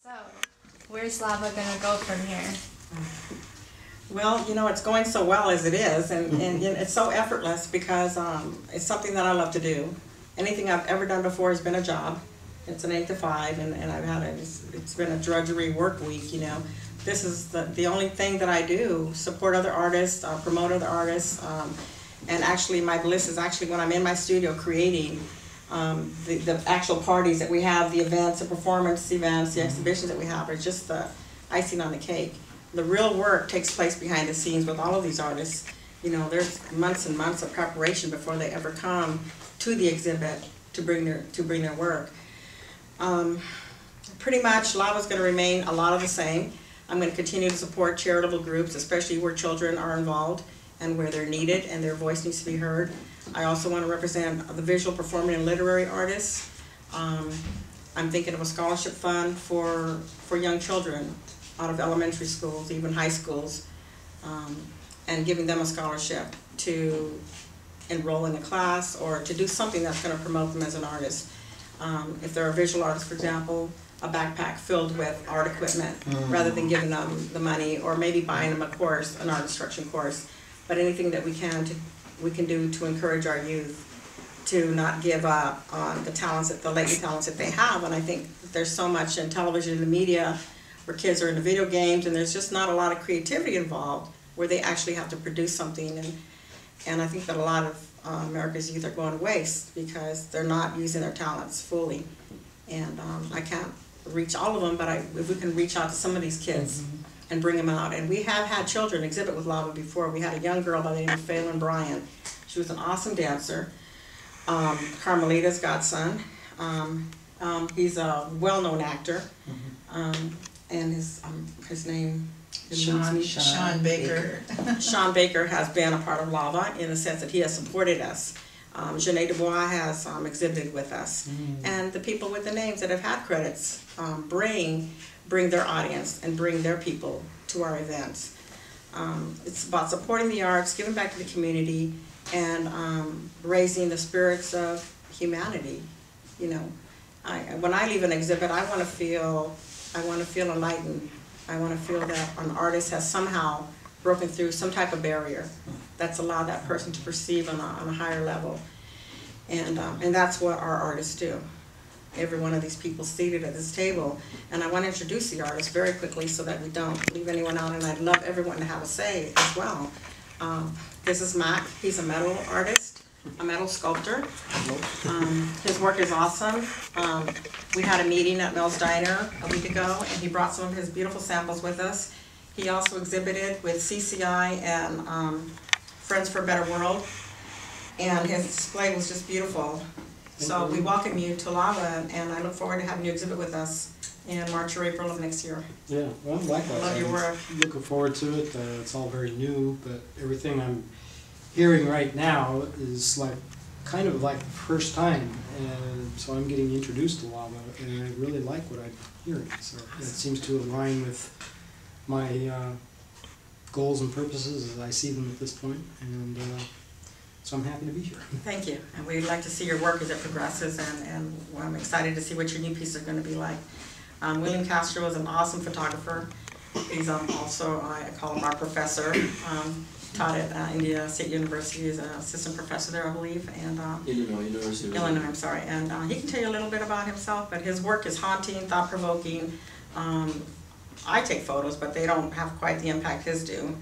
So, where's Lava gonna go from here? Well, you know, it's going so well as it is, and it's so effortless because it's something that I love to do. Anything I've ever done before has been a job. It's an 8 to 5, and I've had it's been a drudgery work week, you know. This is the only thing that I do, support other artists, promote other artists, and actually my bliss is actually when I'm in my studio creating the actual parties that we have, the events, the performance events, the exhibitions that we have are just the icing on the cake. The real work takes place behind the scenes with all of these artists. You know, there's months and months of preparation before they ever come to the exhibit to bring their work. Pretty much Lava's going to remain a lot of the same. I'm going to continue to support charitable groups, especially where children are involved and where they're needed and their voice needs to be heard. I also want to represent the visual, performing, and literary artists. I'm thinking of a scholarship fund for young children out of elementary schools, even high schools, and giving them a scholarship to enroll in a class or to do something that's going to promote them as an artist. If they're a visual artist, for example, a backpack filled with art equipment rather than giving them the money, or maybe buying them a course, an art instruction course. But anything that we can do to encourage our youth to not give up on the talents, the latent talents that they have. And I think there's so much in television and the media where kids are into video games and there's just not a lot of creativity involved where they actually have to produce something. And I think that a lot of America's youth are going to waste because they're not using their talents fully. And I can't reach all of them, but if we can reach out to some of these kids and bring them out. And we have had children exhibit with Lava before. We had a young girl by the name of Phelan Bryan. She was an awesome dancer. Carmelita's godson. He's a well-known actor. And his name is Sean Baker. Sean Baker has been a part of Lava in the sense that he has supported us. Janae Dubois has exhibited with us. And the people with the names that have had credits bring their audience and bring their people to our events. It's about supporting the arts, giving back to the community, and raising the spirits of humanity. You know, when I leave an exhibit, I want to feel enlightened. I want to feel that an artist has somehow broken through some type of barrier that's allowed that person to perceive on a higher level. And that's what our artists do. Every one of these people seated at this table. And I want to introduce the artists very quickly so that we don't leave anyone out, and I'd love everyone to have a say as well. This is Mac. He's a metal artist, a metal sculptor. His work is awesome. We had a meeting at Mel's Diner a week ago, and he brought some of his beautiful samples with us. He also exhibited with CCI and Friends for a Better World, and his display was just beautiful. So we welcome you to Lava, and I look forward to having you exhibit with us in March or April of next year. Yeah, well, likewise. Love your work. I'm looking forward to it. It's all very new, but everything I'm hearing right now is kind of like the first time, and so I'm getting introduced to Lava, and I really like what I'm hearing. So it seems to align with my goals and purposes as I see them at this point, and so I'm happy to be here. Thank you, and we'd like to see your work as it progresses, and I'm excited to see what your new pieces are going to be like. William Castro is an awesome photographer. He's also, I call him our professor. Taught at Indiana State University. He's an assistant professor there, I believe, and Illinois University. Illinois, I'm sorry. And he can tell you a little bit about himself, but his work is haunting, thought-provoking. I take photos, but they don't have quite the impact his do.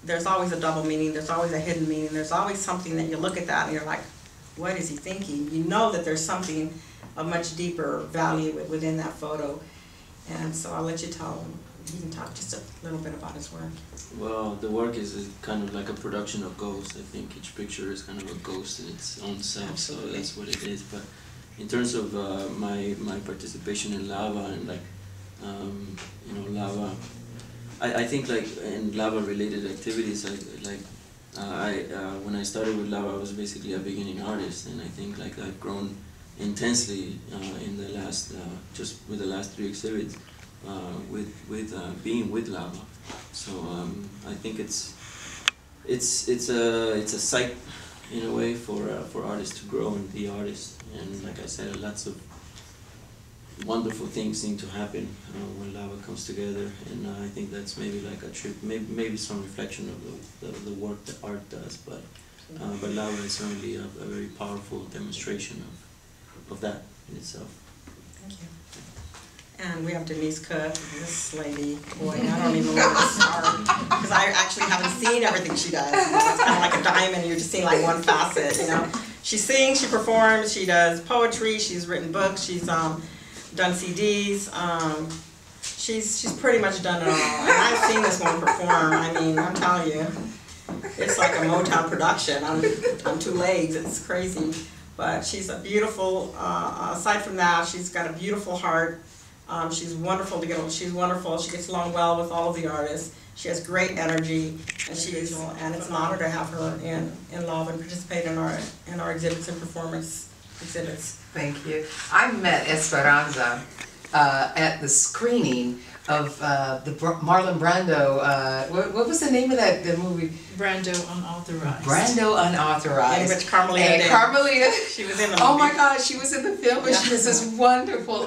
There's always a double meaning, there's always a hidden meaning, there's always something that you look at that and you're like, what is he thinking? You know that there's something of much deeper value within that photo. And so I'll let you tell him. You can talk just a little bit about his work. Well, the work is kind of like a production of ghosts. I think each picture is kind of a ghost in its own self, Absolutely. So that's what it is. But in terms of my participation in Lava and you know, Lava, I think like in Lava related activities, when I started with Lava, I was basically a beginning artist, and I think like I've grown intensely in the last just with the last 3 exhibits with being with Lava. So I think it's a site in a way for artists to grow and be artists, and like I said, lots of wonderful things seem to happen when lava comes together, and I think that's maybe like a trip, maybe some reflection of the work that art does, but lava is certainly a very powerful demonstration of that in itself. Thank you. And we have Denise Cook, this lady, boy, I don't even know where to start, because I actually haven't seen everything she does. You know, it's kind of like a diamond, you're just seeing like one facet, you know. She sings, she performs, she does poetry, she's written books, she's done CDs, she's pretty much done it all. And I've seen this one perform, I mean, I'm telling you, it's like a Motown production on two legs, it's crazy. But she's a beautiful, aside from that, she's got a beautiful heart. She's wonderful to get along. She's wonderful. She gets along well with all of the artists. She has great energy, and and it's an honor to have her in Lava and participate in our exhibits and performance exhibits. Thank you. I met Esperanza at the screening of the Marlon Brando. What was the name of the movie? Brando Unauthorized. Brando Unauthorized. In which Carmelita did. Carmelita. She was in the movie. Oh my God, she was in the film, and she was this wonderful.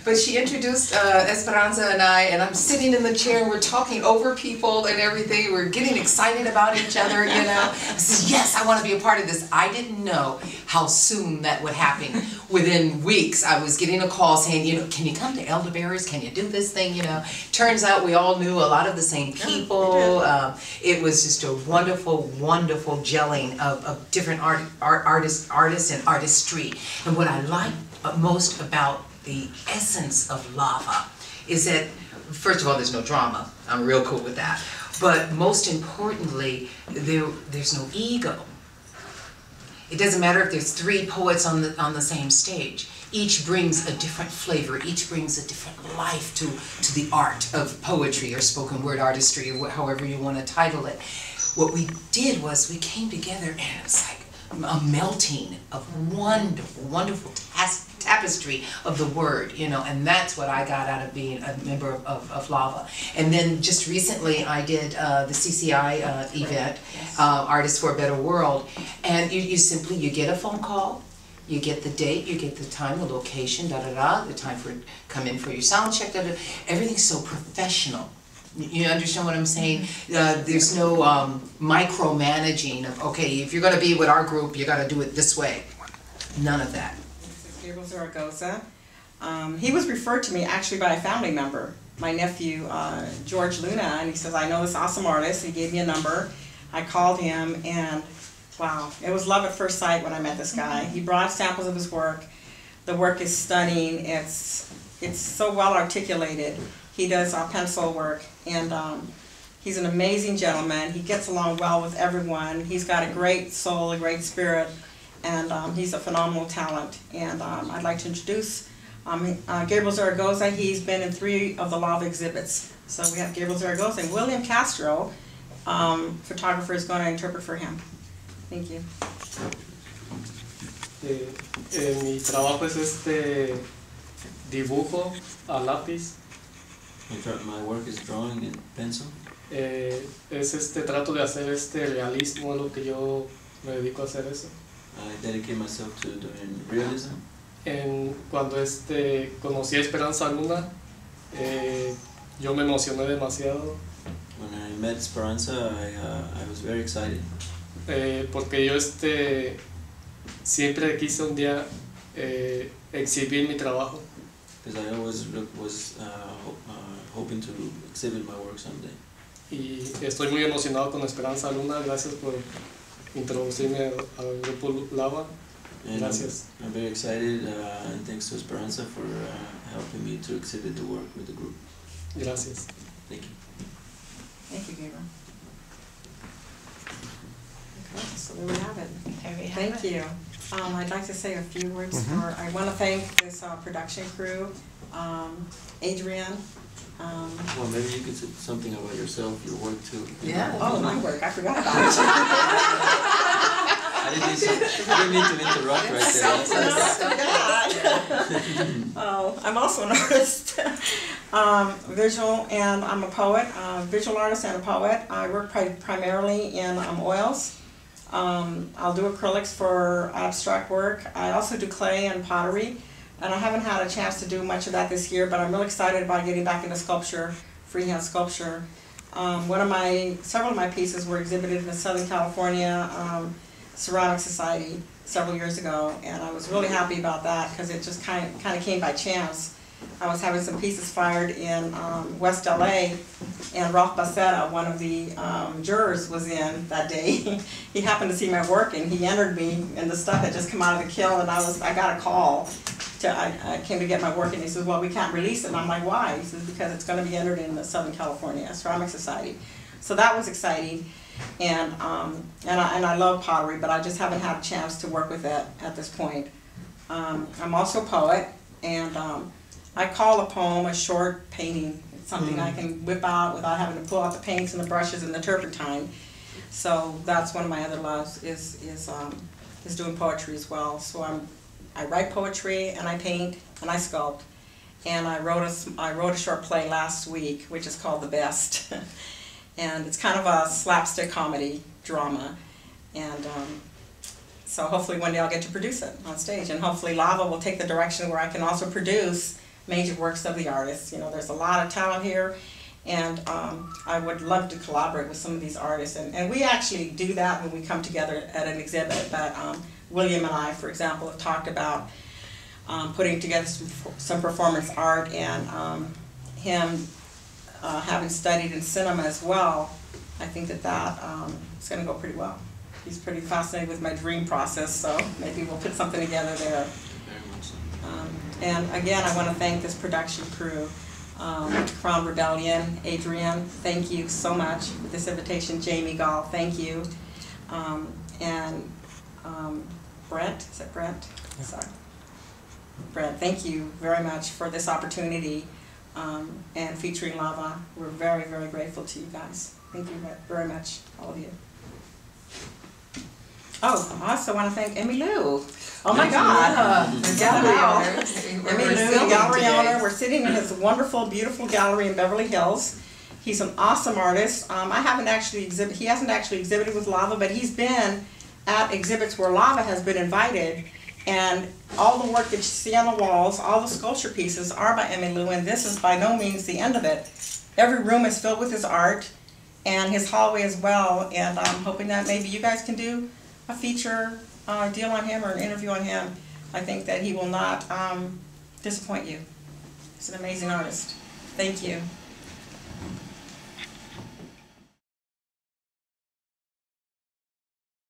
But she introduced Esperanza and I'm sitting in the chair, and we're talking over people and everything. We're getting excited about each other, you know. I said, yes, I want to be a part of this. I didn't know how soon that would happen. Within weeks, I was getting a call saying, you know, can you come to Elderberries? Can you do this thing, you know? Turns out we all knew a lot of the same people. It was just a wonderful, wonderful gelling of different artists and artistry. And what I like most about the essence of Lava is that, first of all, there's no drama. I'm real cool with that. But most importantly, there's no ego. It doesn't matter if there's 3 poets on the same stage. Each brings a different flavor. Each brings a different life to the art of poetry or spoken word artistry, or however you want to title it. What we did was we came together, and it was like a melting of wonderful, wonderful tapestry of the word, you know, and that's what I got out of being a member of Lava. And then just recently I did the CCI event, Artists for a Better World, and you simply get a phone call, you get the date, you get the time, the location, the time for come in for your sound check, everything's so professional. You understand what I'm saying? There's no micromanaging of, okay, if you're going to be with our group, you got to do it this way. None of that. This is Gabriel Zaragoza. He was referred to me actually by a family member, my nephew, George Luna, and he says, I know this awesome artist. He gave me a number. I called him, and wow, it was love at first sight when I met this guy. He brought samples of his work. The work is stunning. It's so well articulated. He does pencil work, and he's an amazing gentleman. He gets along well with everyone. He's got a great soul, a great spirit, and he's a phenomenal talent. And I'd like to introduce Gabriel Zaragoza. He's been in 3 of the Lava exhibits. So we have Gabriel Zaragoza, and William Castro, photographer, is going to interpret for him. Thank you. Mi trabajo es dibujo a lápiz. My work is drawing in pencil. Trato de hacer realismo, es lo que yo me dedico a hacer eso. I dedicate myself to doing realism. Cuando conocí a Esperanza Luna, yo me emocioné demasiado. When I met Esperanza, I was very excited. Porque yo siempre quise un día exhibir mi trabajo. Because I always was hoping to exhibit my work someday. Y estoy muy emocionado con Esperanza Luna. Gracias por introducirme al grupo Lava. Gracias. I'm very excited, and thanks to Esperanza for helping me to exhibit the work with the group. Gracias. Thank you. Thank you, Gabriel. Okay, so there we have it. There we have Thank it. you. I'd like to say a few words for, I want to thank this production crew, Adrienne. Well, maybe you could say something about yourself, your work too. Yeah. Oh, my work, I forgot about it. I didn't mean to interrupt right there. Oh, I'm also an artist, visual, and I'm a poet, visual artist and a poet. I work primarily in oils. I'll do acrylics for abstract work. I also do clay and pottery. And I haven't had a chance to do much of that this year, but I'm really excited about getting back into sculpture, freehand sculpture. Several of my pieces were exhibited in the Southern California Ceramic Society several years ago, and I was really happy about that because it just kind of came by chance. I was having some pieces fired in West LA, and Ralph Bassetta, one of the jurors, was in that day. He happened to see my work, and he entered me, and the stuff had just come out of the kiln, and I got a call. I came to get my work, and he says, well, we can't release it. And I'm like, why? He says, because it's going to be entered in the Southern California Ceramic Society. So that was exciting, and I love pottery, but I just haven't had a chance to work with it at this point. I'm also a poet, and I call a poem a short painting. It's something I can whip out without having to pull out the paints and the brushes and the turpentine. So that's one of my other loves is doing poetry as well. So I write poetry, and I paint, and I sculpt. And I wrote a short play last week, which is called The Best. And it's kind of a slapstick comedy drama. And so hopefully one day I'll get to produce it on stage. And hopefully Lava will take the direction where I can also produce major works of the artists. You know, there's a lot of talent here. And I would love to collaborate with some of these artists. And we actually do that when we come together at an exhibit. But William and I, for example, have talked about putting together some performance art, and him having studied in cinema as well, I think that is going to go pretty well. He's pretty fascinated with my dream process, so maybe we'll put something together there. Very much so. And again, I want to thank this production crew. Crown Rebellion, Adrian, thank you so much for this invitation. Jamie Gall, thank you. And Brent, is it Brent? Yeah. Sorry. Brent, thank you very much for this opportunity and featuring Lava. We're very, very grateful to you guys. Thank you very much, all of you. Oh, I also want to thank Emmy Lou. Oh my God. The gallery owners. Emmy Lou, the gallery owner. We're sitting in his wonderful, beautiful gallery in Beverly Hills. He's an awesome artist. He hasn't actually exhibited with Lava, but he's been at exhibits where Lava has been invited. And all the work that you see on the walls, all the sculpture pieces are by Emmy Lou, and this is by no means the end of it. Every room is filled with his art, and his hallway as well, and I'm hoping that maybe you guys can do a feature deal on him or an interview on him. I think that he will not disappoint you. He's an amazing artist. Thank you.